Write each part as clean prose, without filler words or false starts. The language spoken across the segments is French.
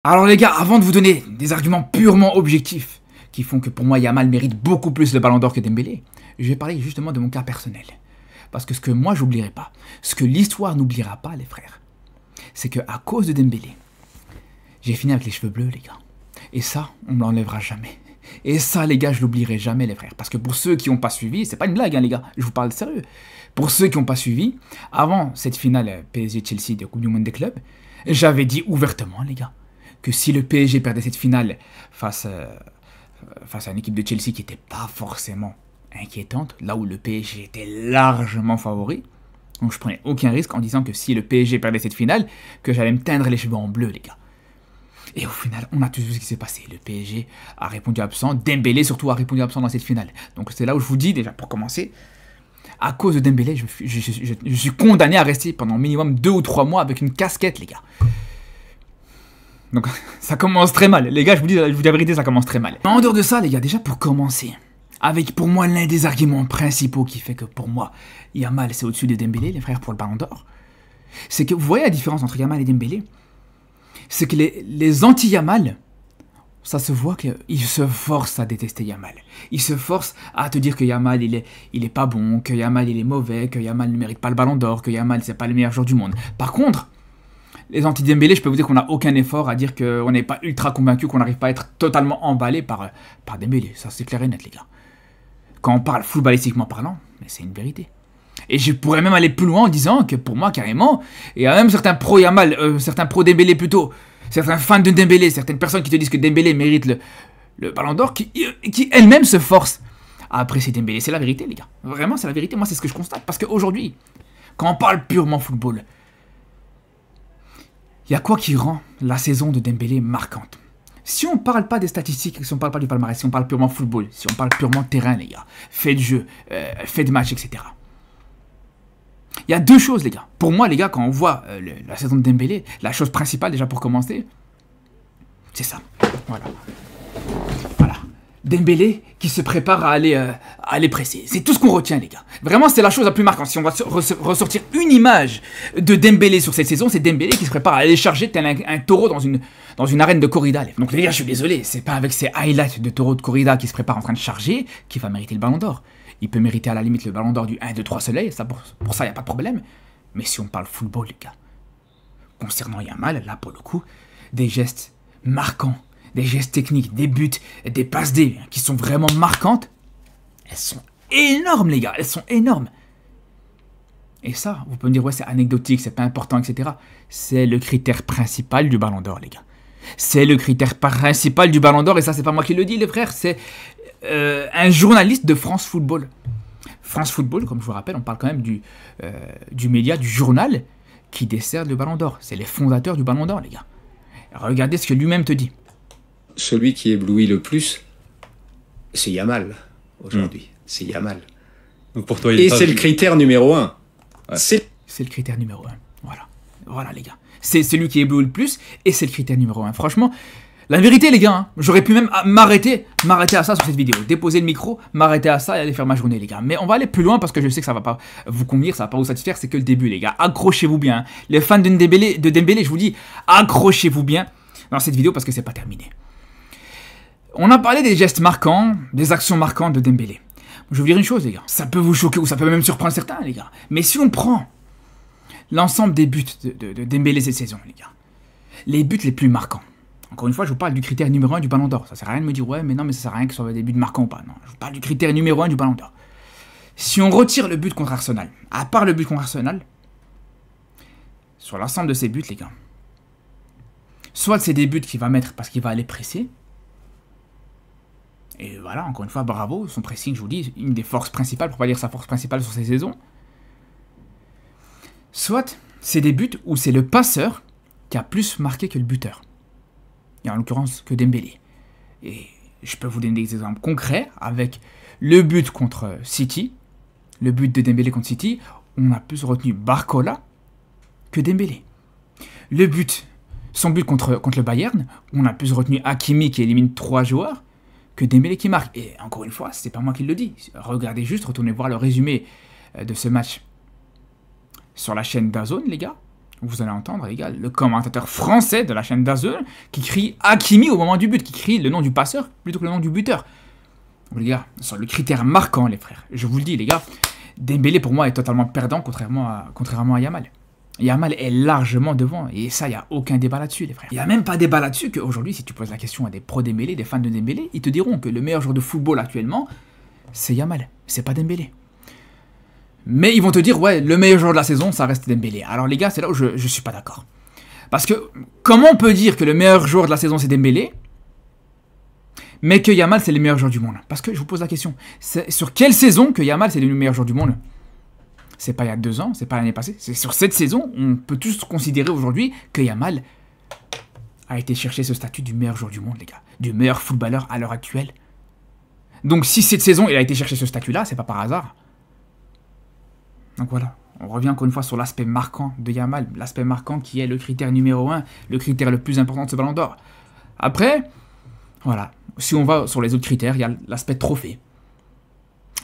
Alors les gars, avant de vous donner des arguments purement objectifs qui font que pour moi Yamal mérite beaucoup plus le ballon d'or que Dembélé, je vais parler justement de mon cas personnel. Parce que ce que moi j'oublierai pas, ce que l'histoire n'oubliera pas les frères, c'est que à cause de Dembélé, j'ai fini avec les cheveux bleus les gars. Et ça, on me l'enlèvera jamais. Et ça les gars, je l'oublierai jamais les frères. Parce que pour ceux qui n'ont pas suivi, c'est pas une blague hein, les gars, je vous parle sérieux. Pour ceux qui n'ont pas suivi, avant cette finale PSG-Chelsea de Coupe du Monde des clubs, j'avais dit ouvertement les gars, que si le PSG perdait cette finale face à une équipe de Chelsea qui n'était pas forcément inquiétante, là où le PSG était largement favori, donc je prenais aucun risque en disant que si le PSG perdait cette finale, que j'allais me teindre les cheveux en bleu les gars. Et au final, on a tous vu ce qui s'est passé. Le PSG a répondu absent, Dembélé surtout a répondu absent dans cette finale. Donc c'est là où je vous dis déjà pour commencer, à cause de Dembélé, je suis condamné à rester pendant minimum 2 ou 3 mois avec une casquette les gars. Donc ça commence très mal, les gars, je vous dis la vérité, ça commence très mal. Mais en dehors de ça, les gars, déjà pour commencer, avec pour moi l'un des arguments principaux qui fait que pour moi, Yamal c'est au-dessus de Dembélé, les frères, pour le ballon d'or, c'est que vous voyez la différence entre Yamal et Dembélé, c'est que les anti-Yamal, ça se voit qu'ils se forcent à détester Yamal. Ils se forcent à te dire que Yamal il est pas bon, que Yamal il est mauvais, que Yamal ne mérite pas le ballon d'or, que Yamal c'est pas le meilleur joueur du monde. Par contre, les anti-Dembélé, je peux vous dire qu'on n'a aucun effort à dire qu'on n'est pas ultra convaincu, qu'on n'arrive pas à être totalement emballé par Dembélé. Ça, c'est clair et net, les gars. Quand on parle footballistiquement parlant, mais c'est une vérité. Et je pourrais même aller plus loin en disant que pour moi, carrément, il y a même certains pro-Yamal, certains pro-Dembélé plutôt, certains fans de Dembélé, certaines personnes qui te disent que Dembélé mérite le ballon d'or, qui elles-mêmes se forcent à apprécier Dembélé. C'est la vérité, les gars. Vraiment, c'est la vérité. Moi, c'est ce que je constate. Parce qu'aujourd'hui, quand on parle purement football, il y a quoi qui rend la saison de Dembélé marquante? Si on ne parle pas des statistiques, si on ne parle pas du palmarès, si on parle purement football, si on parle purement terrain, les gars, fait de jeu, fait de match, etc. Il y a deux choses, les gars. Pour moi, les gars, quand on voit la saison de Dembélé, la chose principale, déjà pour commencer, c'est ça. Voilà. Voilà. Dembélé qui se prépare à aller presser. C'est tout ce qu'on retient, les gars. Vraiment, c'est la chose la plus marquante. Si on va ressortir une image de Dembélé sur cette saison, c'est Dembélé qui se prépare à aller charger tel un taureau dans une arène de corrida. Donc les gars, je suis désolé, c'est pas avec ces highlights de taureau de corrida qui se prépare en train de charger qu'il va mériter le ballon d'or. Il peut mériter à la limite le ballon d'or du 1, 2, 3 soleils, ça, pour ça, il n'y a pas de problème. Mais si on parle football, les gars, concernant Yamal, là, pour le coup, des gestes marquants, des gestes techniques, des buts, des passes D qui sont vraiment marquantes, elles sont énormes, les gars, elles sont énormes. Et ça, vous pouvez me dire, ouais, c'est anecdotique, c'est pas important, etc. C'est le critère principal du ballon d'or, les gars. C'est le critère principal du ballon d'or, et ça, c'est pas moi qui le dis, les frères, c'est un journaliste de France Football. France Football, comme je vous rappelle, on parle quand même du média, du journal qui dessert le ballon d'or. C'est les fondateurs du ballon d'or, les gars. Regardez ce que lui-même te dit. Celui qui éblouit le plus, c'est Yamal, aujourd'hui. C'est Yamal. Donc pour toi, et c'est le critère numéro 1. Ouais. C'est le critère numéro 1. Voilà. Voilà, les gars. C'est celui qui éblouit le plus, et c'est le critère numéro 1. Franchement, la vérité, les gars, hein, j'aurais pu même m'arrêter à ça sur cette vidéo. Déposer le micro, m'arrêter à ça et aller faire ma journée, les gars. Mais on va aller plus loin parce que je sais que ça va pas vous convenir, ça va pas vous satisfaire, c'est que le début, les gars. Accrochez-vous bien. Hein. Les fans de Dembélé, je vous dis, accrochez-vous bien dans cette vidéo parce que c'est pas terminé. On a parlé des gestes marquants, des actions marquantes de Dembélé. Je vais vous dire une chose, les gars. Ça peut vous choquer ou ça peut même surprendre certains, les gars. Mais si on prend l'ensemble des buts de Dembélé cette saison, les gars, les buts les plus marquants. Encore une fois, je vous parle du critère numéro 1 du ballon d'or. Ça sert à rien de me dire, ouais, mais non, mais ça sert à rien que ce soit des buts marquants ou pas. Non, je vous parle du critère numéro 1 du ballon d'or. Si on retire le but contre Arsenal, à part le but contre Arsenal, sur l'ensemble de ces buts, les gars, soit c'est des buts qu'il va mettre parce qu'il va aller presser. Et voilà, encore une fois, bravo, son pressing, je vous dis, une des forces principales, pour pas dire sa force principale sur ces saisons. Soit c'est des buts où c'est le passeur qui a plus marqué que le buteur. Et en l'occurrence que Dembélé. Et je peux vous donner des exemples concrets avec le but contre City, le but de Dembélé contre City, on a plus retenu Barcola que Dembélé. Son but contre le Bayern, on a plus retenu Hakimi qui élimine 3 joueurs que Dembélé qui marque. Et encore une fois, c'est pas moi qui le dis. Regardez juste, retournez voir le résumé de ce match sur la chaîne DAZN, les gars. vous allez entendre, les gars, le commentateur français de la chaîne DAZN qui crie Hakimi au moment du but, qui crie le nom du passeur plutôt que le nom du buteur. Donc, les gars, sur le critère marquant, les frères, je vous le dis, les gars, Dembélé pour moi est totalement perdant contrairement à Yamal. Yamal est largement devant, et ça, il n'y a aucun débat là-dessus, les frères. Il n'y a même pas débat là-dessus qu'aujourd'hui, si tu poses la question à des pros Dembélé, des fans de Dembélé, ils te diront que le meilleur joueur de football actuellement, c'est Yamal, c'est pas Dembélé. Mais ils vont te dire, ouais, le meilleur joueur de la saison, ça reste Dembélé. Alors les gars, c'est là où je suis pas d'accord. Parce que, comment on peut dire que le meilleur joueur de la saison, c'est Dembélé, mais que Yamal, c'est le meilleur joueur du monde? Parce que, je vous pose la question, sur quelle saison que Yamal, c'est le meilleur joueur du monde? C'est pas il y a 2 ans, c'est pas l'année passée, c'est sur cette saison, on peut tous considérer aujourd'hui que Yamal a été chercher ce statut du meilleur joueur du monde, les gars. Du meilleur footballeur à l'heure actuelle. Donc si cette saison, il a été chercher ce statut-là, c'est pas par hasard. Donc voilà, on revient encore une fois sur l'aspect marquant de Yamal, l'aspect marquant qui est le critère numéro 1, le critère le plus important de ce ballon d'or. Après, voilà, si on va sur les autres critères, il y a l'aspect trophée.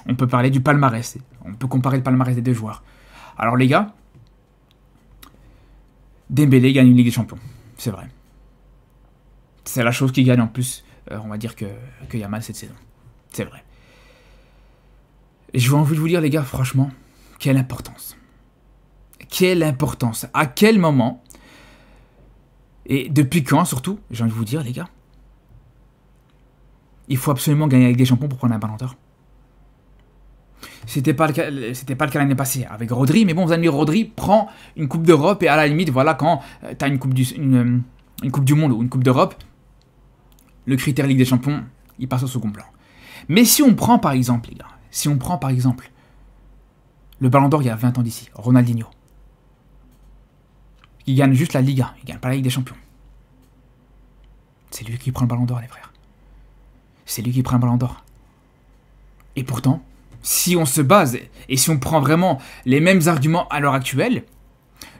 On peut parler du palmarès, on peut comparer le palmarès des deux joueurs. Alors les gars, Dembélé gagne une Ligue des Champions, c'est vrai. C'est la chose qui gagne en plus, on va dire que Yamal cette saison. C'est vrai. Et j'ai envie de vous dire les gars, franchement, quelle importance. Quelle importance. À quel moment, et depuis quand surtout, j'ai envie de vous dire les gars, il faut absolument gagner avec des champions pour prendre un ballon d'or. C'était pas le cas l'année passée avec Rodri, mais bon, vous allez me dire, Rodri prend une Coupe d'Europe et à la limite, voilà, quand tu as une coupe du Monde ou une Coupe d'Europe, le critère Ligue des Champions, il passe au second plan. Mais si on prend par exemple, les gars, si on prend par exemple le Ballon d'Or il y a 20 ans d'ici, Ronaldinho, il gagne juste la Liga, il gagne pas la Ligue des Champions. C'est lui qui prend le Ballon d'Or, les frères. C'est lui qui prend le Ballon d'Or. Et pourtant, si on se base, et si on prend vraiment les mêmes arguments à l'heure actuelle,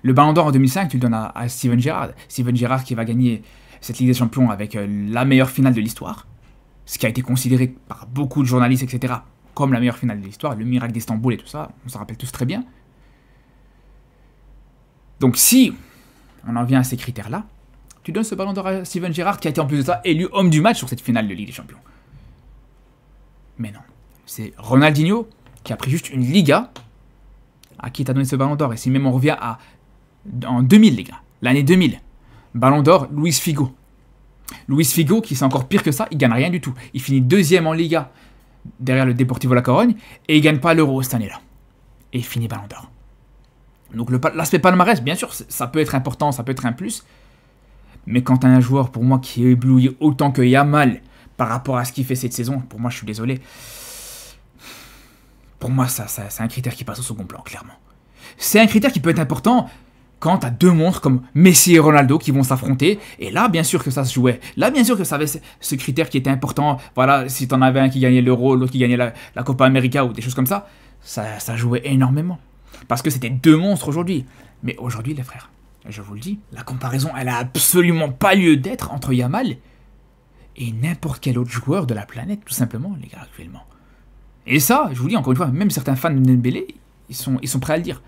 le Ballon d'Or en 2005, tu le donnes à Steven Gerrard. Steven Gerrard qui va gagner cette Ligue des Champions avec la meilleure finale de l'histoire, ce qui a été considéré par beaucoup de journalistes, etc., comme la meilleure finale de l'histoire, le miracle d'Istanbul et tout ça, on s'en rappelle tous très bien. Donc si on en vient à ces critères-là, tu donnes ce Ballon d'Or à Steven Gerrard qui a été en plus de ça élu homme du match sur cette finale de Ligue des Champions. Mais non, c'est Ronaldinho qui a pris juste une Liga à qui t'a donné ce Ballon d'Or. Et si même on revient en 2000, les gars, l'année 2000, Ballon d'Or, Luis Figo. Luis Figo, qui c'est encore pire que ça, il gagne rien du tout. Il finit 2e en Liga derrière le Deportivo La Corogne et il gagne pas l'Euro cette année-là. Et il finit Ballon d'Or. Donc l'aspect palmarès, bien sûr, ça peut être important, ça peut être un plus. Mais quand tu as un joueur, pour moi, qui éblouit autant que Yamal par rapport à ce qu'il fait cette saison, pour moi, je suis désolé. Pour moi, c'est un critère qui passe au second plan, clairement. C'est un critère qui peut être important quand tu as 2 monstres comme Messi et Ronaldo qui vont s'affronter. Et là, bien sûr que ça se jouait. Là, bien sûr que ça avait ce critère qui était important. Voilà, si tu en avais un qui gagnait l'Euro, l'autre qui gagnait la Copa América ou des choses comme ça, ça jouait énormément. Parce que c'était 2 monstres aujourd'hui. Mais aujourd'hui, les frères, je vous le dis, la comparaison, elle a absolument pas lieu d'être entre Yamal et n'importe quel autre joueur de la planète, tout simplement, les gars, actuellement. Et ça, je vous dis encore une fois, même certains fans de Dembélé, ils sont prêts à le dire.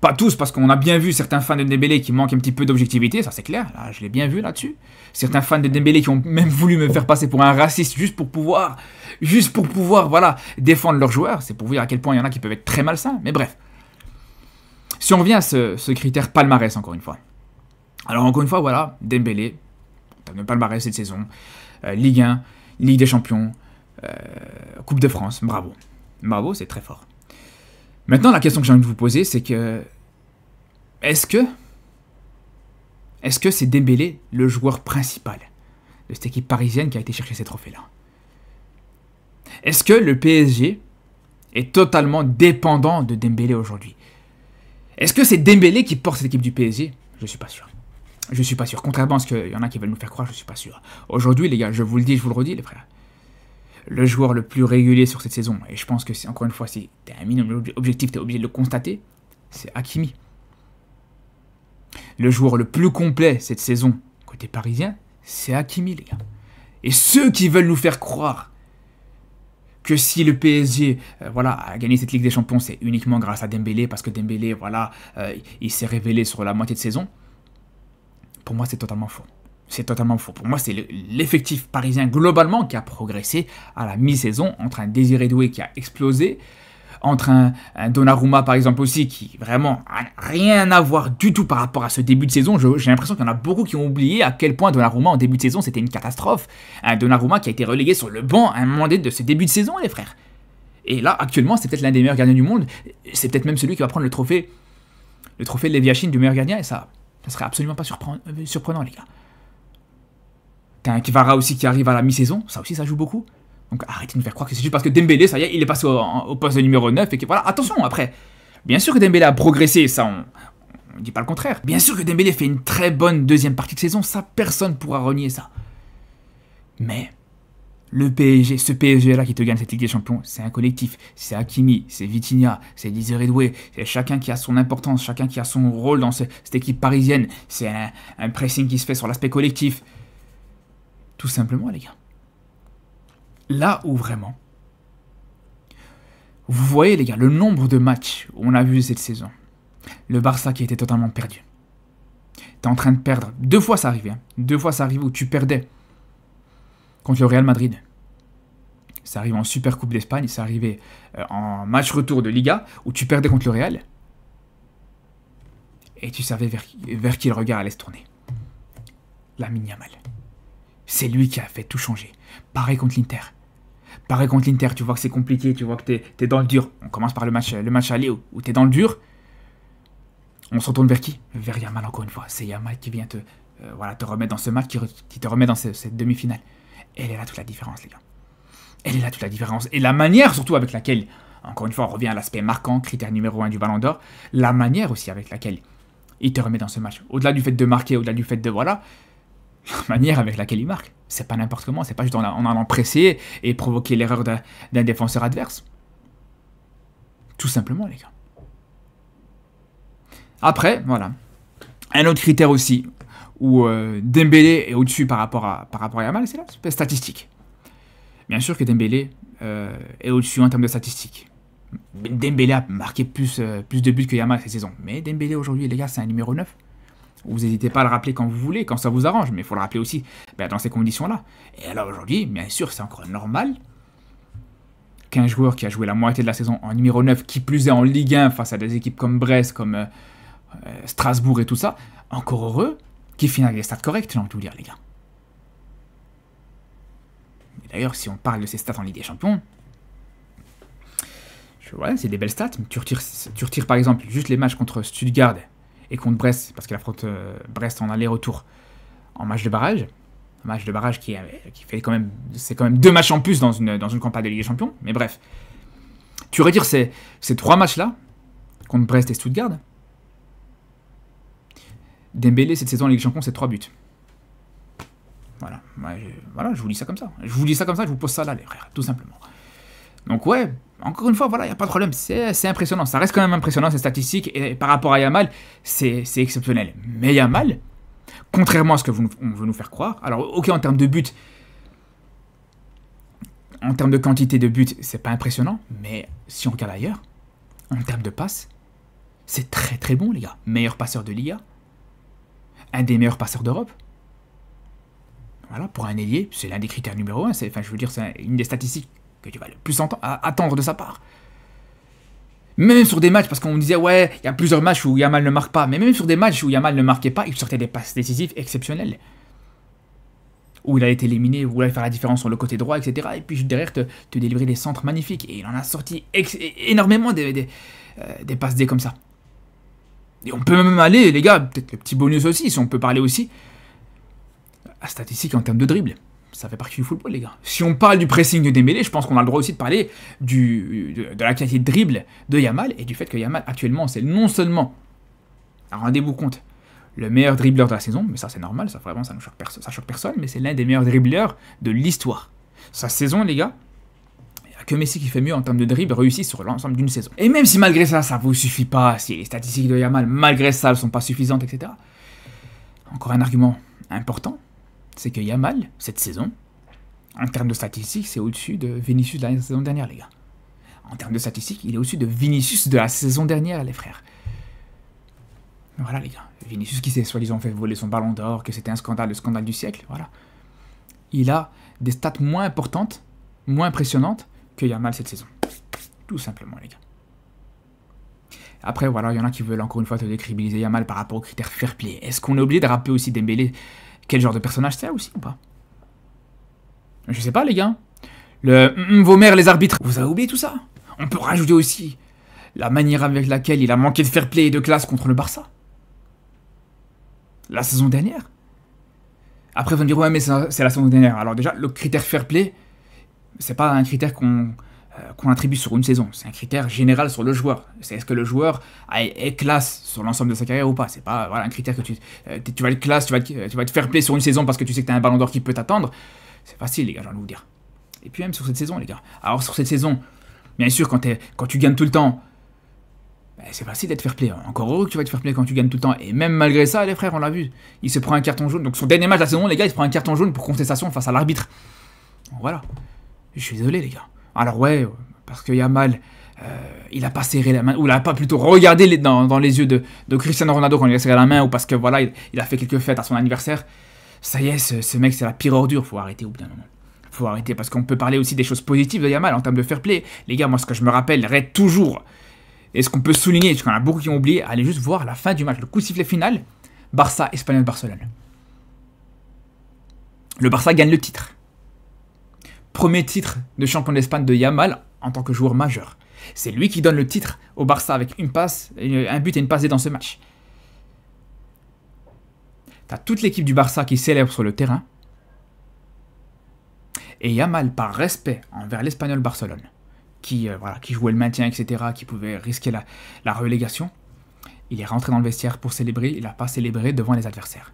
Pas tous, parce qu'on a bien vu certains fans de Dembélé qui manquent un petit peu d'objectivité, ça c'est clair, là, je l'ai bien vu là-dessus. Certains fans de Dembélé qui ont même voulu me faire passer pour un raciste juste pour pouvoir, voilà, défendre leurs joueurs. C'est pour vous dire à quel point il y en a qui peuvent être très malsains, mais bref. Si on revient à ce critère palmarès, encore une fois. Alors encore une fois, voilà, Dembélé, t'as le palmarès cette saison, Ligue 1, Ligue des Champions, Coupe de France, bravo. Bravo, c'est très fort. Maintenant, la question que j'ai envie de vous poser, c'est que... Est-ce que c'est Dembélé le joueur principal de cette équipe parisienne qui a été chercher ces trophées-là? Est-ce que le PSG est totalement dépendant de Dembélé aujourd'hui? Est-ce que c'est Dembélé qui porte cette équipe du PSG? Je suis pas sûr. Je suis pas sûr. Contrairement à ce qu'il y en a qui veulent nous faire croire, je suis pas sûr. Aujourd'hui, les gars, je vous le dis, je vous le redis, les frères. Le joueur le plus régulier sur cette saison, et je pense que c'est encore une fois, si t'es un minimum objectif, t'es obligé de le constater, c'est Hakimi. Le joueur le plus complet cette saison, côté parisien, c'est Hakimi, les gars. Et ceux qui veulent nous faire croire que si le PSG voilà, a gagné cette Ligue des Champions, c'est uniquement grâce à Dembélé, parce que Dembélé, voilà, il s'est révélé sur la moitié de saison. Pour moi, c'est totalement faux. C'est totalement faux. Pour moi, c'est l'effectif parisien globalement qui a progressé à la mi-saison, entre un Désiré Doué qui a explosé, entre un Donnarumma par exemple aussi, qui vraiment n'a rien à voir du tout par rapport à ce début de saison. J'ai l'impression qu'il y en a beaucoup qui ont oublié à quel point Donnarumma en début de saison c'était une catastrophe. Un Donnarumma qui a été relégué sur le banc à un moment donné de ce début de saison, les frères. Et là, actuellement, c'est peut-être l'un des meilleurs gardiens du monde. C'est peut-être même celui qui va prendre le trophée de Léviachine du meilleur gardien, et ça serait absolument pas surprenant, les gars. T'as un Kvara aussi qui arrive à la mi-saison, ça aussi ça joue beaucoup. Donc arrêtez de nous faire croire que c'est juste parce que Dembélé, ça y est, il est passé au poste de numéro 9 et que voilà, attention après. Bien sûr que Dembélé a progressé, ça on dit pas le contraire. Bien sûr que Dembélé fait une très bonne deuxième partie de saison, ça personne pourra renier ça. Mais le PSG, ce PSG là qui te gagne cette Ligue des Champions, c'est un collectif. C'est Hakimi, c'est Vitinha, c'est Désiré Doué, c'est chacun qui a son importance, chacun qui a son rôle dans cette équipe parisienne. C'est un pressing qui se fait sur l'aspect collectif. Tout simplement, les gars. Là où vraiment, vous voyez, les gars, le nombre de matchs où on a vu cette saison. Le Barça qui était totalement perdu. T'es en train de perdre. 2 fois ça arrivait. 2 fois ça arrivait où tu perdais contre le Real Madrid. Ça arrivait en Super Coupe d'Espagne. Ça arrivait en match retour de Liga où tu perdais contre le Real. Et tu savais vers qui le regard allait se tourner. Lamine Yamal. C'est lui qui a fait tout changer. Pareil contre l'Inter. Pareil contre l'Inter, tu vois que c'est compliqué, tu vois que t'es dans le dur. On commence par le match aller où t'es dans le dur. On se retourne vers qui? Vers Yamal encore une fois. C'est Yamal qui vient te remettre dans ce match, qui te remet dans cette demi-finale. Elle est là toute la différence, les gars. Elle est là toute la différence. Et la manière surtout avec laquelle, encore une fois, on revient à l'aspect marquant, critère numéro 1 du Ballon d'Or, la manière aussi avec laquelle il te remet dans ce match. Au-delà du fait de marquer, au-delà du fait de voilà... La manière avec laquelle il marque, c'est pas n'importe comment, c'est pas juste en allant presser et provoquer l'erreur d'un défenseur adverse. Tout simplement, les gars. Après, voilà. Un autre critère aussi, où Dembélé est au-dessus par rapport à Yamal, c'est l'aspect statistique. Bien sûr que Dembélé est au-dessus en termes de statistiques. Dembélé a marqué plus de buts que Yamal cette saison. Mais Dembélé aujourd'hui, les gars, c'est un numéro 9. Vous n'hésitez pas à le rappeler quand vous voulez, quand ça vous arrange, mais il faut le rappeler aussi dans ces conditions-là. Et alors aujourd'hui, bien sûr, c'est encore normal qu'un joueur qui a joué la moitié de la saison en numéro 9, qui plus est en Ligue 1 face à des équipes comme Brest, comme Strasbourg et tout ça, encore heureux, qu'il finisse avec des stats corrects, j'ai envie de vous dire, les gars. Et d'ailleurs, si on parle de ces stats en Ligue des Champions, voilà, c'est des belles stats, mais tu retires par exemple juste les matchs contre Stuttgart et contre Brest, parce qu'il affronte Brest en aller-retour en match de barrage. Un match de barrage qui fait quand même... C'est quand même 2 matchs en plus dans une campagne de Ligue des Champions. Mais bref. Tu retires ces 3 matchs-là, contre Brest et Stuttgart. Dembélé, cette saison en Ligue des Champions, c'est 3 buts. Voilà. Voilà, je vous dis ça comme ça. Je vous pose ça là, les frères, tout simplement. Donc ouais, encore une fois, voilà, il n'y a pas de problème, c'est impressionnant, ça reste quand même impressionnant ces statistiques, et par rapport à Yamal, c'est exceptionnel. Mais Yamal, contrairement à ce qu'on veut nous faire croire, alors ok, en termes de buts, en termes de quantité de buts, c'est pas impressionnant, mais si on regarde ailleurs, en termes de passes, c'est très très bon, les gars. Meilleur passeur de Liga, un des meilleurs passeurs d'Europe. Voilà, pour un ailier, c'est l'un des critères numéro 1, c'est une des statistiques que tu vas le plus attendre de sa part. Même sur des matchs, parce qu'on disait, ouais, il y a plusieurs matchs où Yamal ne marque pas, mais même sur des matchs où Yamal ne marquait pas, il sortait des passes décisives exceptionnelles. Où il a été éliminé, où il allait faire la différence sur le côté droit, etc. Et puis derrière, te délivrer des centres magnifiques. Et il en a sorti énormément des passes D comme ça. Et on peut même aller, les gars, peut-être le petit bonus aussi, si on peut parler aussi, à statistiques en termes de dribble. Ça fait partie du football, les gars. Si on parle du pressing de Dembélé, je pense qu'on a le droit aussi de parler de la qualité de dribble de Yamal et du fait que Yamal, actuellement, c'est non seulement, rendez-vous compte, le meilleur dribbleur de la saison, mais ça c'est normal, ça vraiment ça choque personne, mais c'est l'un des meilleurs dribbleurs de l'histoire. Sa saison, les gars, il n'y a que Messi qui fait mieux en termes de dribble réussi sur l'ensemble d'une saison. Et même si malgré ça, ça ne vous suffit pas, si les statistiques de Yamal, malgré ça, ne sont pas suffisantes, etc. Encore un argument important, c'est que Yamal, cette saison, En termes de statistiques, c'est au-dessus de Vinicius de la saison dernière, les gars. En termes de statistiques, il est au-dessus de Vinicius de la saison dernière, les frères. Voilà, les gars. Vinicius qui s'est soi-disant fait voler son ballon d'or, que c'était un scandale, le scandale du siècle, voilà. Il a des stats moins importantes, moins impressionnantes que Yamal cette saison. Tout simplement, les gars. Après, voilà, il y en a qui veulent encore une fois te décrédibiliser Yamal par rapport aux critères fair play. Est-ce qu'on est obligé de rappeler aussi Dembélé quel genre de personnage c'est aussi ou pas? Je sais pas, les gars. Vos mères, les arbitres. Vous avez oublié tout ça? On peut rajouter aussi la manière avec laquelle il a manqué de fair play et de classe contre le Barça. La saison dernière. Après, vous me direz, ouais, mais c'est la saison dernière. Alors déjà, le critère fair play, c'est pas un critère qu'on attribue sur une saison. C'est un critère général sur le joueur. C'est est-ce que le joueur est classe sur l'ensemble de sa carrière ou pas. C'est pas voilà, un critère que tu vas être classe, tu vas être fair play sur une saison parce que tu sais que tu as un ballon d'or qui peut t'attendre. C'est facile, les gars, j'ai envie de vous dire. Et puis même sur cette saison, les gars. Alors sur cette saison, bien sûr, quand tu gagnes tout le temps, c'est facile d'être fair play. Encore heureux que tu vas être fair play quand tu gagnes tout le temps. Et même malgré ça, les frères, on l'a vu. Il se prend un carton jaune. Donc son dernier match de la saison, les gars, il se prend un carton jaune pour contestation face à l'arbitre. Donc, voilà. Je suis désolé, les gars. Alors ouais, parce que Yamal, il a pas serré la main, ou il a pas plutôt regardé dans les yeux de Cristiano Ronaldo quand il a serré la main, ou parce que voilà, il a fait quelques fêtes à son anniversaire. Ça y est, ce mec, c'est la pire ordure. Faut arrêter au bout d'un moment. Faut arrêter, parce qu'on peut parler aussi des choses positives de Yamal en termes de fair play. Les gars, moi, ce que je me rappelle toujours, et ce qu'on peut souligner, parce qu'il y en a beaucoup qui ont oublié, allez juste voir la fin du match, le coup de sifflet final, Barça, Espagnol, Barcelone. Le Barça gagne le titre. Premier titre de champion d'Espagne de Yamal en tant que joueur majeur. C'est lui qui donne le titre au Barça avec une passe, un but et une passe dans ce match. T'as toute l'équipe du Barça qui célèbre sur le terrain. Et Yamal, par respect envers l'Espagnol Barcelone, qui jouait le maintien, etc., qui pouvait risquer la relégation, il est rentré dans le vestiaire pour célébrer, il n'a pas célébré devant les adversaires.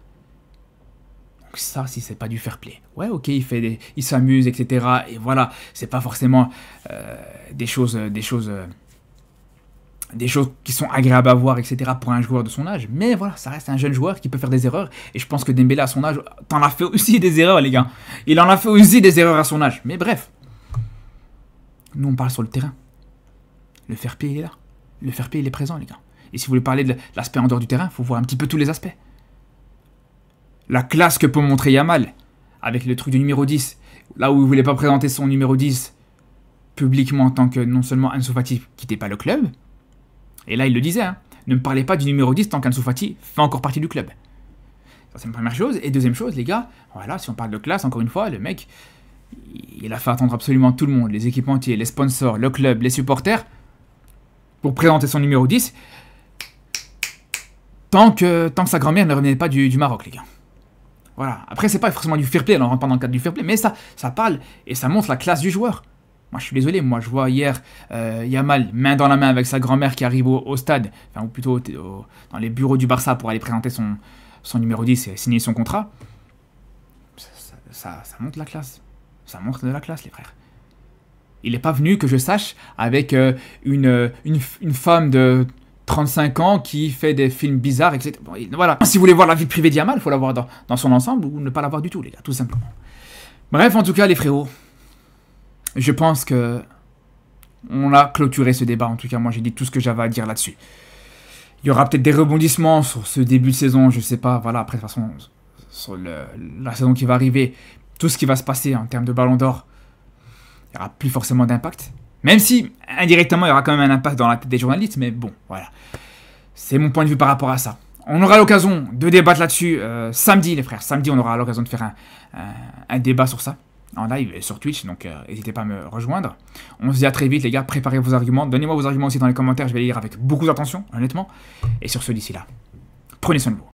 Donc ça, si c'est pas du fair play. Ouais, ok, il s'amuse, etc., et voilà, c'est pas forcément des choses qui sont agréables à voir, etc., pour un joueur de son âge, mais voilà, ça reste un jeune joueur qui peut faire des erreurs, et je pense que Dembélé, à son âge, t'en as fait aussi des erreurs, les gars. Il en a fait aussi des erreurs à son âge, mais bref. Nous, on parle sur le terrain. Le fair play, il est là. Le fair play, il est présent, les gars. Et si vous voulez parler de l'aspect en dehors du terrain, il faut voir un petit peu tous les aspects. La classe que peut montrer Yamal, avec le truc du numéro 10, là où il ne voulait pas présenter son numéro 10 publiquement en tant que non seulement Ansu Fati quittait pas le club, et là il le disait, hein, ne me parlez pas du numéro 10 tant qu'Ansu Fati fait encore partie du club. Ça, c'est une première chose. Et deuxième chose, les gars, voilà, si on parle de classe, encore une fois, le mec, il a fait attendre absolument tout le monde, les équipementiers, les sponsors, le club, les supporters, pour présenter son numéro 10, tant que sa grand-mère ne revenait pas du Maroc, les gars. Voilà. Après, c'est pas forcément du fair play, on rentre pas dans le cadre du fair play, mais ça parle et ça montre la classe du joueur. Moi, je suis désolé, moi, je vois hier Yamal, main dans la main avec sa grand-mère qui arrive au stade, enfin, ou plutôt dans les bureaux du Barça pour aller présenter son numéro 10 et signer son contrat. Ça montre la classe. Ça montre de la classe, les frères. Il n'est pas venu, que je sache, avec une femme de 35 ans qui fait des films bizarres, etc. Bon, voilà. Si vous voulez voir la vie privée de Yamal, il faut la voir dans son ensemble ou ne pas la voir du tout, les gars, tout simplement. Bref, en tout cas, les frérots, je pense que on a clôturé ce débat. En tout cas, moi, j'ai dit tout ce que j'avais à dire là-dessus. Il y aura peut-être des rebondissements sur ce début de saison, je sais pas. Voilà, après, de toute façon, sur la saison qui va arriver, tout ce qui va se passer en termes de ballon d'or, il n'y aura plus forcément d'impact. Même si, indirectement, il y aura quand même un impact dans la tête des journalistes, mais bon, voilà. C'est mon point de vue par rapport à ça. On aura l'occasion de débattre là-dessus samedi, les frères. Samedi, on aura l'occasion de faire un débat sur ça, en live sur Twitch, donc n'hésitez pas à me rejoindre. On se dit à très vite, les gars. Préparez vos arguments. Donnez-moi vos arguments aussi dans les commentaires. Je vais les lire avec beaucoup d'attention, honnêtement. Et sur ce, d'ici là, prenez soin de vous.